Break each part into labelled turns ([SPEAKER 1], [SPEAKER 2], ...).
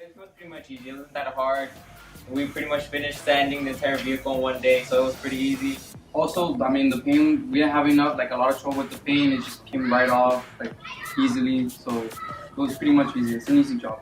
[SPEAKER 1] It was pretty much easy. It wasn't that hard. We pretty much finished sanding the entire vehicle in one day, so it was pretty easy.
[SPEAKER 2] Also, I mean, the paint, we didn't have enough, like a lot of trouble with the paint. It just came right off, like easily. So it was pretty much easy. It's an easy job.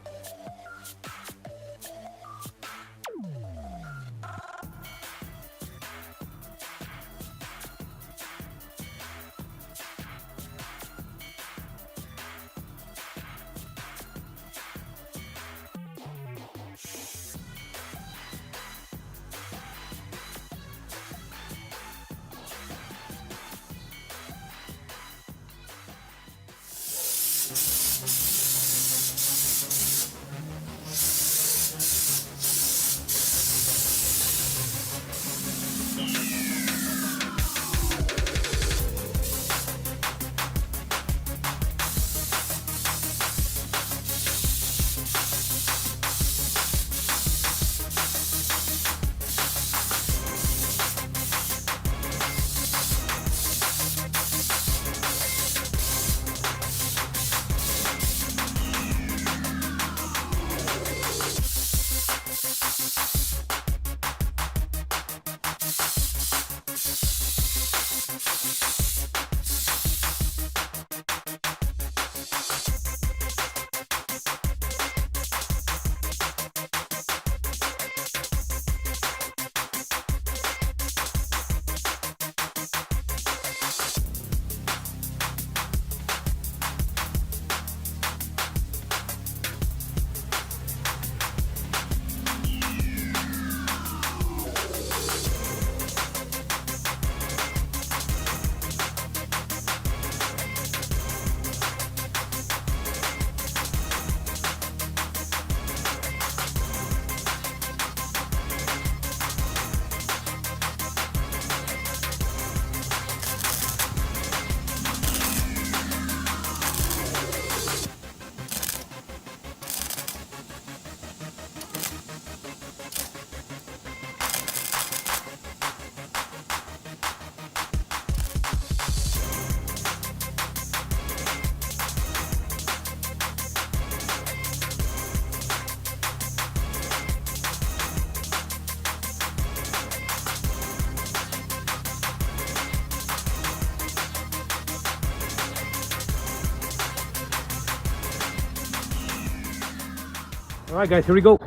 [SPEAKER 3] All right, guys, here we go.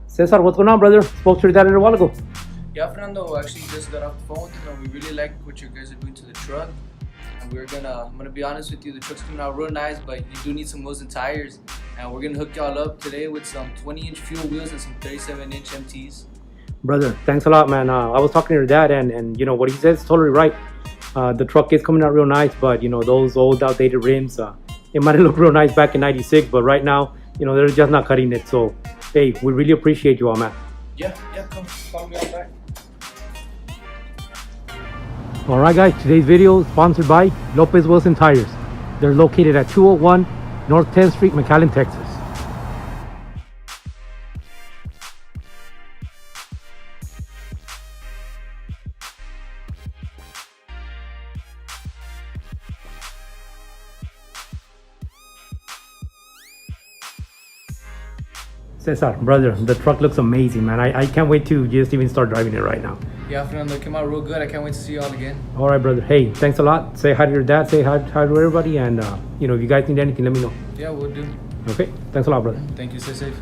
[SPEAKER 3] Cesar, what's going on, brother? Spoke to your dad a little while ago.
[SPEAKER 4] Yeah, Fernando, actually just got off the phone with him and we really like what you guys are doing to the truck. And I'm gonna be honest with you, the truck's coming out real nice, but you do need some wheels and tires. And we're gonna hook y'all up today with some 20-inch fuel wheels and some 37-inch MTs.
[SPEAKER 3] Brother, thanks a lot, man. I was talking to your dad and you know, what he says is totally right. The truck is coming out real nice, but you know, those old outdated rims, it might have looked real nice back in 96, but right now, you know, they're just not cutting it. So, hey, we really appreciate you all, man.
[SPEAKER 4] Yeah, come follow me out back.
[SPEAKER 3] All right, guys, today's video is sponsored by Lopez Wilson Tires. They're located at 201 North 10th Street, McAllen, Texas. Cesar, brother, the truck looks amazing, man. I can't wait to just even start driving it right now.
[SPEAKER 4] Yeah, Fernando, it came out real good. I can't wait to see y'all again.
[SPEAKER 3] All right, brother. Hey, thanks a lot. Say hi to your dad. Say hi to everybody. And, you know, if you guys need anything, let me know.
[SPEAKER 4] Yeah, we'll do.
[SPEAKER 3] Okay. Thanks a lot, brother.
[SPEAKER 4] Thank you. Stay safe.